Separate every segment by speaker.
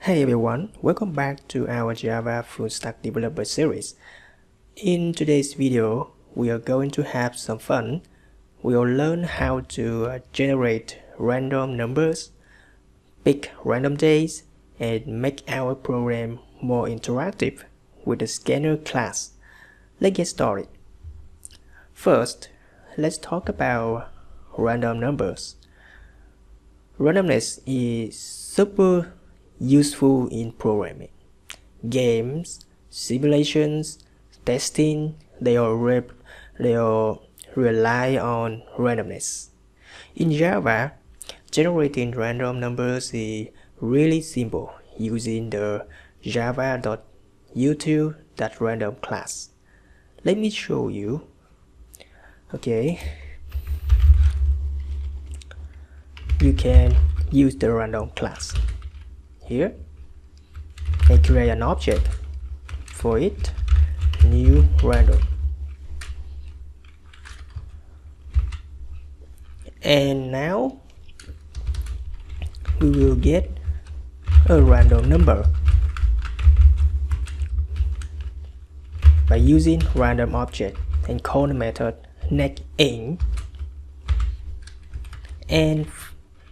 Speaker 1: Hey everyone, welcome back to our Java Full Stack Developer series. In today's video, we are going to have some fun. We'll learn how to generate random numbers, pick random days, and make our program more interactive with the scanner class. Let's get started. First, let's talk about random numbers. Randomness is super useful in programming. Games, simulations, testing, they all rely on randomness. In Java, generating random numbers is really simple using the java.util.random class. Let me show you. Okay, you can use the random class here and create an object for it, new random, and now we will get a random number by using random object and call the method netIn, and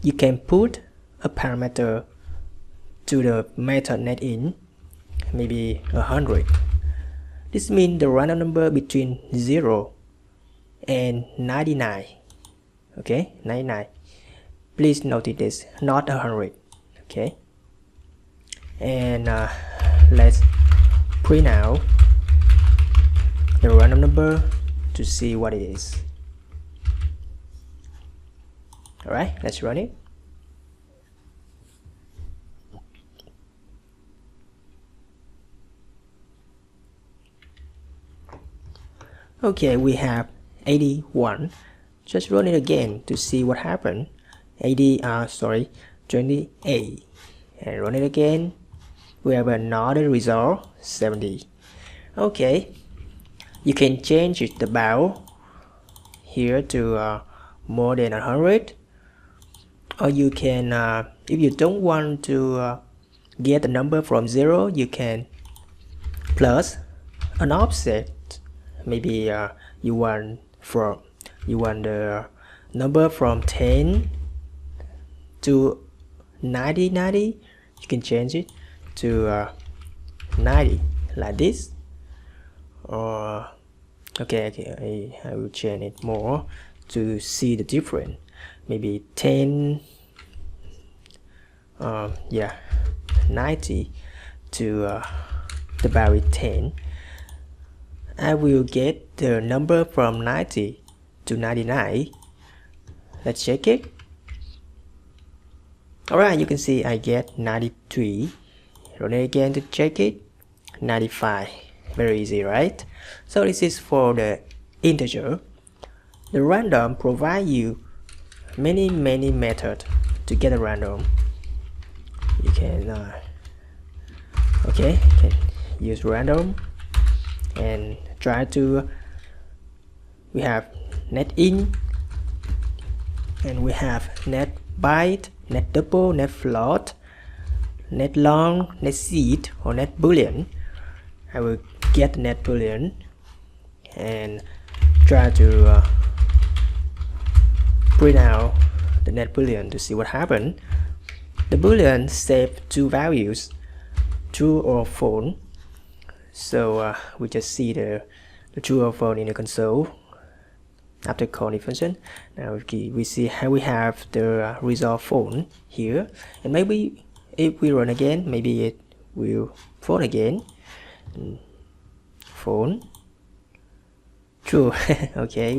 Speaker 1: you can put a parameter to the method netIn, maybe 100. This means the random number between 0 and 99. Okay, 99. Please notice this, not 100. Okay, and let's print out the random number to see what it is. Alright, let's run it. Okay, we have 81. Just run it again to see what happened. 28, and run it again. We have another result, 70. Okay, you can change the bound here to more than 100, or you can, if you don't want to get the number from 0, you can plus an offset. Maybe you want the number from 10 to 90. You can change it to 90 like this. Or okay, I will change it more to see the difference. Maybe 10, 90 to the value 10. I will get the number from 90 to 99. Let's check it. Alright, you can see I get 93. Run it again to check it. 95. Very easy, right? So this is for the integer. The random provide you many methods to get a random. You can can use random and try to, we have netIn, and we have netByte, netDouble, netFloat, netLong, netSeed, or netBoolean. I will get netBoolean and try to print out the netBoolean to see what happened. The Boolean saves two values, true or false. So we just see the true or false in the console after calling the function. Now we see how we have the result false here, and maybe if we run again, maybe it will false again. False, true. Okay,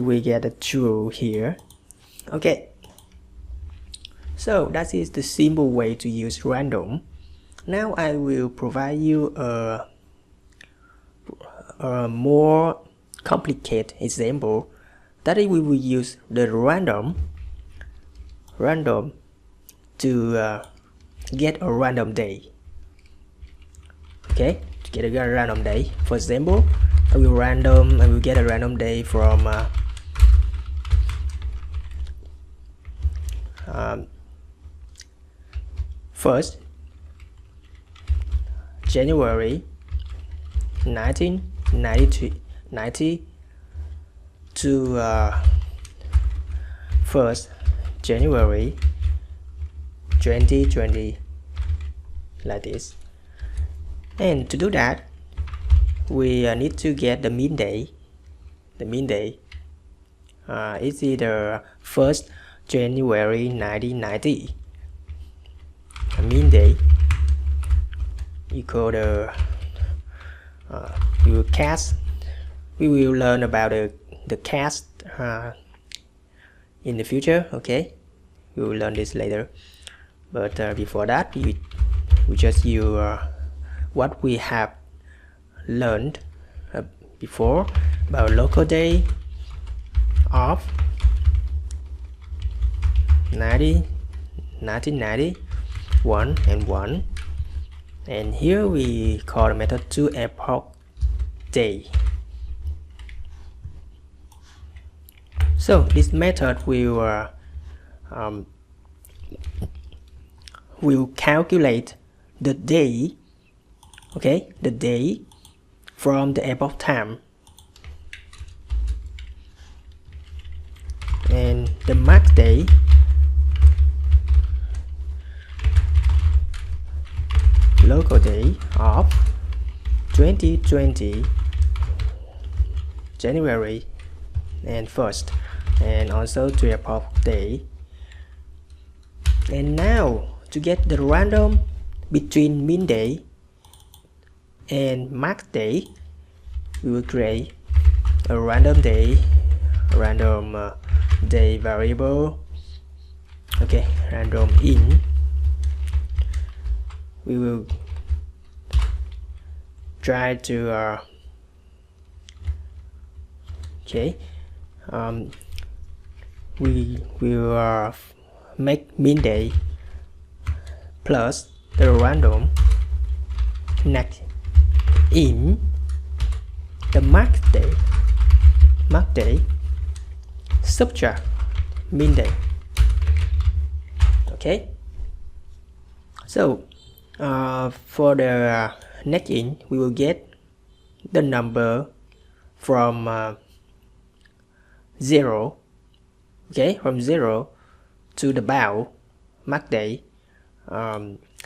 Speaker 1: we get a true here. Okay, so that is the simple way to use random. Now I will provide you a more complicated example that we will use the random to get a random day. Okay, to get a random day. For example, I will get a random day from 1st January 1990 to 1st January 2020, like this. And to do that, we need to get the mean day. The mean day is either 1st January 1990. The mean day equal the we will learn about the cast in the future. Okay, we will learn this later, but before that we just use what we have learned before about local day of 1990 1 and 1, and here we call the method to epoch day. So this method will calculate the day, okay, the day from the epoch time, and the max day local day of 2020 January and 1st, and also to epoch day. And now to get the random between mean day and max day, we will create a random day variable. Okay, random in. We will try to we will make mean day plus the random next in the max day subtract mean day. Okay, so for the next in, we will get the number from 0, okay, from 0 to the bound max day,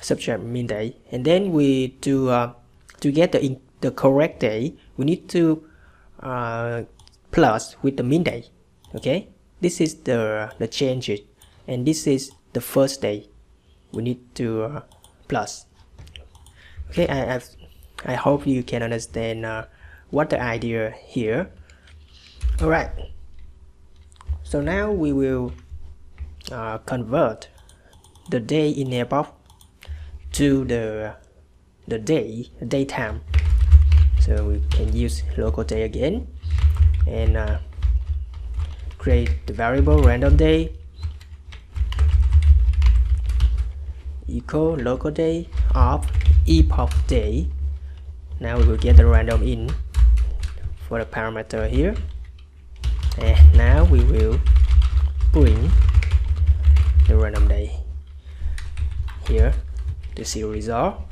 Speaker 1: subtract mean day, and then we to get the correct day, we need to plus with the mean day. Okay, this is the changes, and this is the first day. We need to plus. Okay, I hope you can understand what the idea here. All right. So now we will convert the day in epoch to the daytime. So we can use local day again and create the variable random day equal local day of epoch day. Now we will get the random in for the parameter here, and now we will bring the random day here to see result.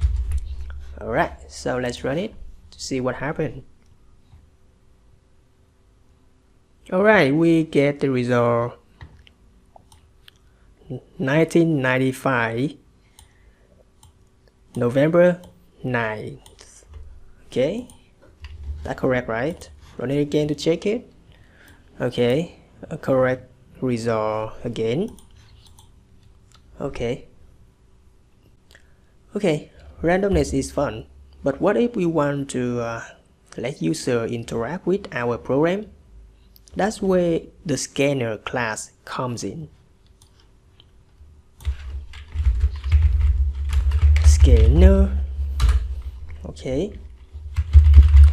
Speaker 1: Alright, so let's run it to see what happened. Alright, we get the result 1995 November 9th. Okay, that's correct, right? Run it again to check it. Okay, a correct result again. Okay, randomness is fun, but what if we want to let user interact with our program? That's where the scanner class comes in. Scanner, okay,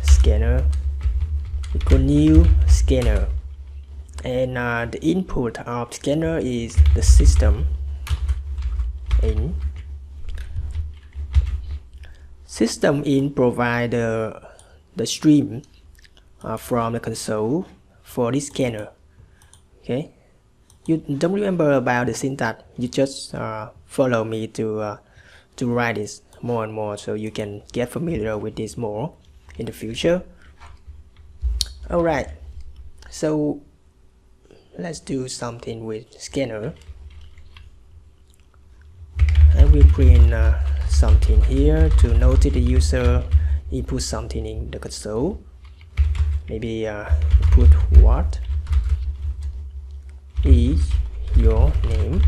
Speaker 1: scanner equal new scanner, and the input of scanner is the system in. System in provide the stream from the console for this scanner. Okay, you don't remember about the syntax, you just follow me to to write this more and more, so you can get familiar with this more in the future. Alright, so let's do something with scanner. I will print something here to notice the user input something in the console. Maybe put what is your name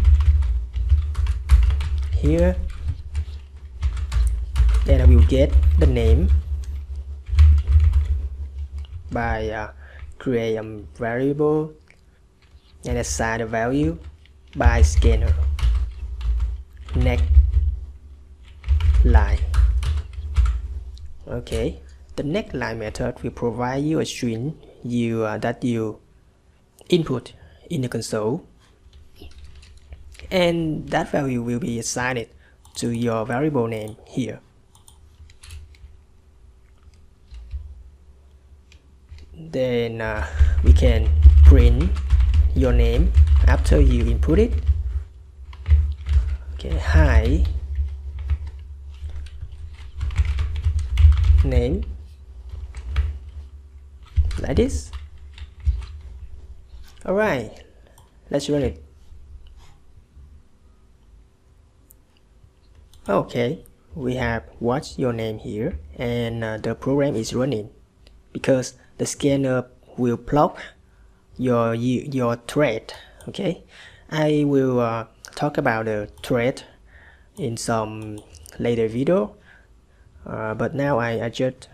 Speaker 1: here. Then I will get the name by create a variable and assign the value by scanner next line. Okay, the next line method will provide you a string that you input in the console, and that value will be assigned to your variable name here. Then we can print your name after you input it. Okay, hi name, like this. Alright, let's run it. Okay, we have what's your name here, and the program is running because the scanner will block your thread. Okay, I will talk about the thread in some later video, but now I just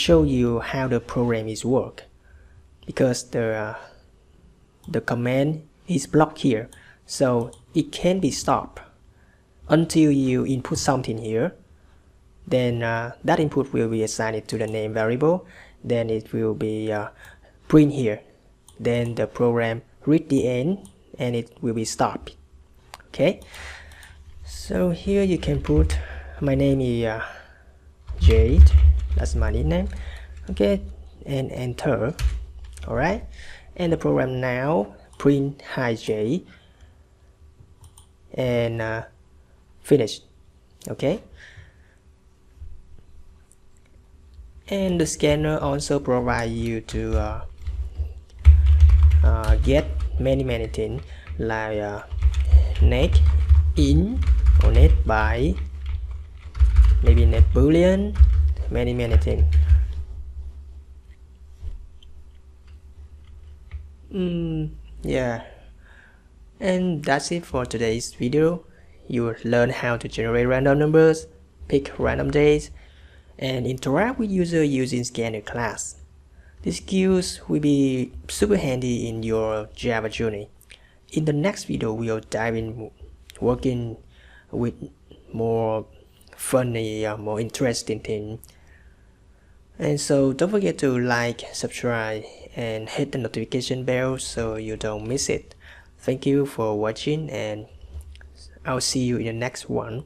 Speaker 1: show you how the program is work, because the command is blocked here, so it can be stopped until you input something here. Then that input will be assigned to the name variable, then it will be print here, then the program read the end and it will be stopped. Okay, so here you can put my name is Jade, that's my nickname. Okay, and enter. Alright, and the program now print hi Jade and finish. Okay, and the scanner also provide you to get many things like net in or net by, maybe net boolean, many things. Yeah, and that's it for today's video. You will learn how to generate random numbers, pick random days, and interact with user using scanner class. These skills will be super handy in your Java journey. In the next video, we'll dive in working with more funny, more interesting things. And so don't forget to like, subscribe, and hit the notification bell so you don't miss it. Thank you for watching, and I'll see you in the next one.